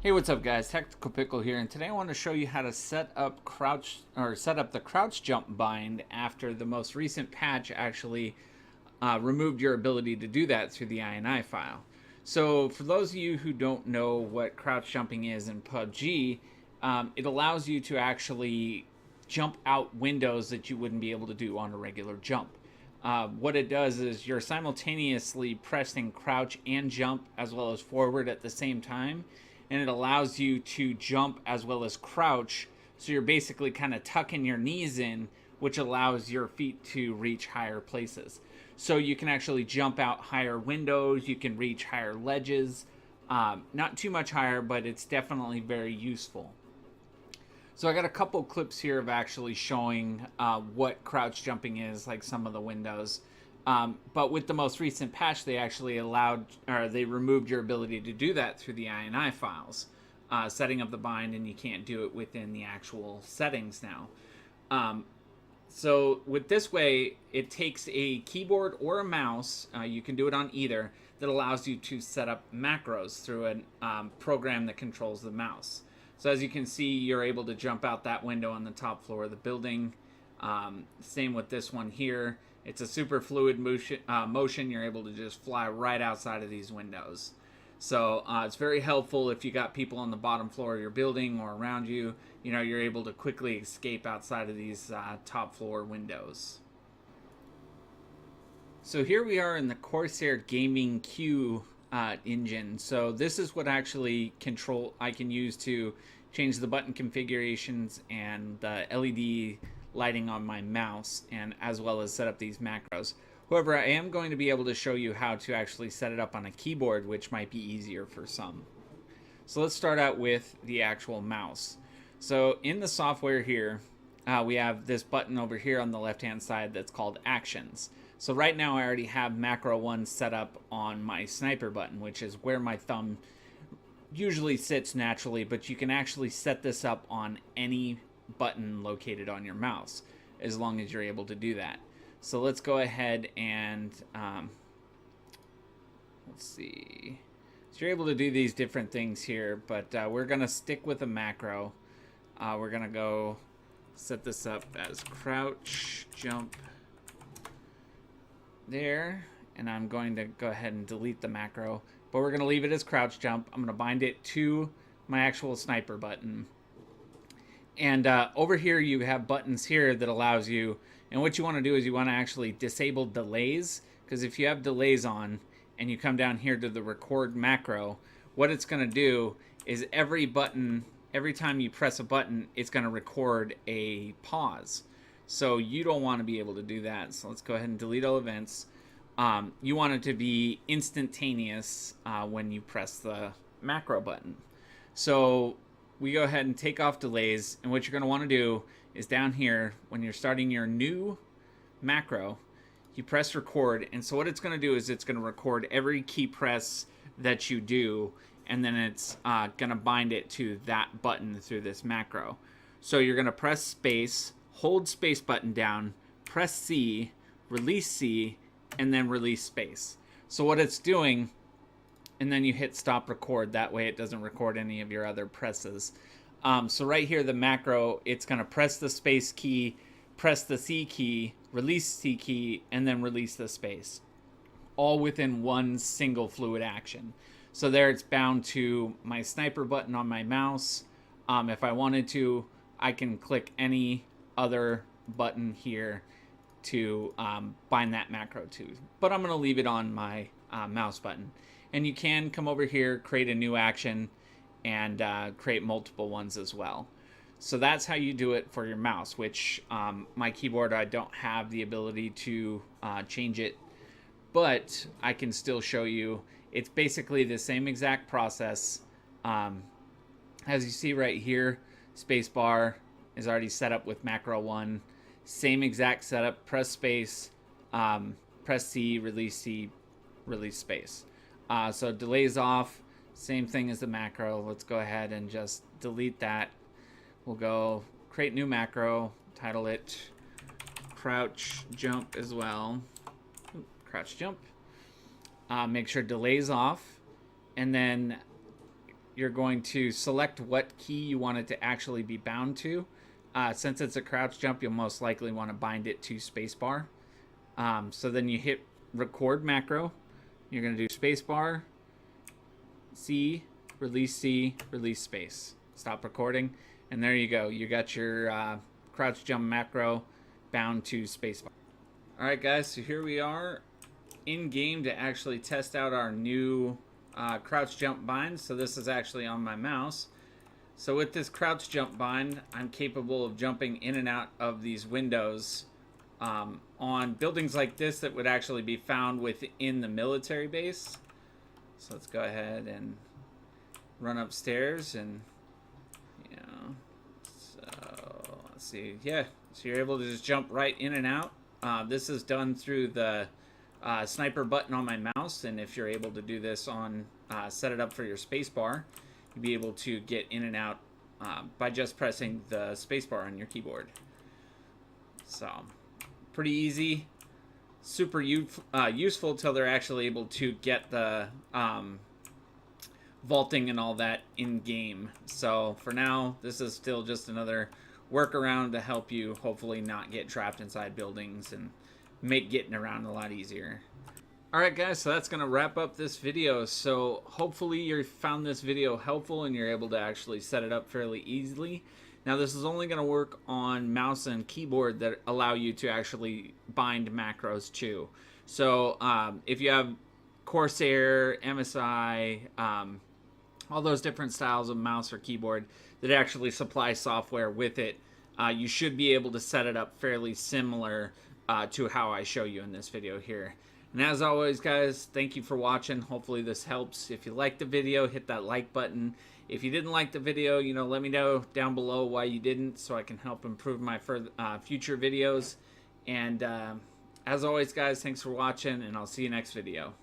Hey, what's up, guys? Tactical Pickle here, and today I want to show you how to set up the crouch jump bind after the most recent patch actually removed your ability to do that through the INI file. So, for those of you who don't know what crouch jumping is in PUBG, it allows you to actually jump out windows that you wouldn't be able to do on a regular jump. What it does is you're simultaneously pressing crouch and jump as well as forward at the same time, and it allows you to jump as well as crouch. So you're basically kind of tucking your knees in, which allows your feet to reach higher places. So you can actually jump out higher windows, you can reach higher ledges. Not too much higher, but it's definitely very useful. So I got a couple clips here of actually showing what crouch jumping is, like some of the windows. But with the most recent patch, they actually they removed your ability to do that through the INI files, setting up the bind, and you can't do it within the actual settings now. So with this way, it takes a keyboard or a mouse, you can do it on either, that allows you to set up macros through a program that controls the mouse. So as you can see, you're able to jump out that window on the top floor of the building. Same with this one here. It's a super fluid motion. You're able to just fly right outside of these windows. So it's very helpful if you got people on the bottom floor of your building or around you. You know, you're able to quickly escape outside of these top floor windows. So here we are in the Corsair Gaming Q engine. So this is what actually I can use to change the button configurations and the LED lighting on my mouse, and as well as set up these macros. However, I am going to be able to show you how to actually set it up on a keyboard, which might be easier for some. So let's start out with the actual mouse. So in the software here, we have this button over here on the left hand side that's called Actions. So right now I already have macro 1 set up on my sniper button, which is where my thumb usually sits naturally, but you can actually set this up on any button located on your mouse as long as you're able to do that. So let's go ahead and let's see. So you're able to do these different things here, but we're gonna stick with a macro. We're gonna go set this up as crouch jump there, and I'm going to go ahead and delete the macro, but we're gonna leave it as crouch jump. I'm gonna bind it to my actual sniper button. And over here you have buttons here that allows you, and what you want to do is you want to actually disable delays, because if you have delays on and you come down here to the record macro, what it's going to do is every time you press a button, it's going to record a pause. So you don't want to be able to do that. So let's go ahead and delete all events. You want it to be instantaneous when you press the macro button. So we go ahead and take off delays, and what you're going to want to do is down here, when you're starting your new macro, you press record, and so what it's going to do is it's going to record every key press that you do, and then it's going to bind it to that button through this macro. So you're going to press space, hold space button down, press C, and then release space. So what it's doing, and then you hit stop record. That way it doesn't record any of your other presses. So right here, the macro, it's going to press the space key, press the C key, release C key, and then release the space. All within one single fluid action. So there it's bound to my sniper button on my mouse. If I wanted to, I can click any other button here to bind that macro to. But I'm going to leave it on my mouse button. And you can come over here, create a new action, and create multiple ones as well. So that's how you do it for your mouse, which my keyboard, I don't have the ability to change it, but I can still show you. It's basically the same exact process. As you see right here, spacebar is already set up with macro 1. Same exact setup, press space, press C, release space. So delays off, same thing as the macro. Let's go ahead and just delete that. We'll go create new macro, title it crouch jump as well. Crouch jump. Make sure delays off, and then you're going to select what key you want it to actually be bound to. Since it's a crouch jump, you'll most likely want to bind it to spacebar. So then you hit record macro. You're going to do spacebar, C, release space. Stop recording. And there you go. You got your crouch jump macro bound to spacebar. Alright guys, so here we are in game to actually test out our new crouch jump bind. So this is actually on my mouse. So with this crouch jump bind, I'm capable of jumping in and out of these windows on buildings like this that would actually be found within the military base. So let's go ahead and run upstairs, and so let's see, yeah, so you're able to just jump right in and out. This is done through the sniper button on my mouse, and if you're able to do this on set it up for your spacebar, you'll be able to get in and out by just pressing the spacebar on your keyboard. So pretty easy, super useful till they're actually able to get the vaulting and all that in game. So for now, this is still just another workaround to help you hopefully not get trapped inside buildings and make getting around a lot easier. Alright guys, so that's going to wrap up this video. So hopefully you found this video helpful and you're able to actually set it up fairly easily. Now this is only going to work on mouse and keyboard that allow you to actually bind macros to. So if you have Corsair, MSI, all those different styles of mouse or keyboard that actually supply software with it, you should be able to set it up fairly similar to how I show you in this video here. And as always guys, thank you for watching. Hopefully this helps. If you liked the video, hit that like button. If you didn't like the video, let me know down below why you didn't, so I can help improve my future videos. And as always guys, thanks for watching, and I'll see you next video.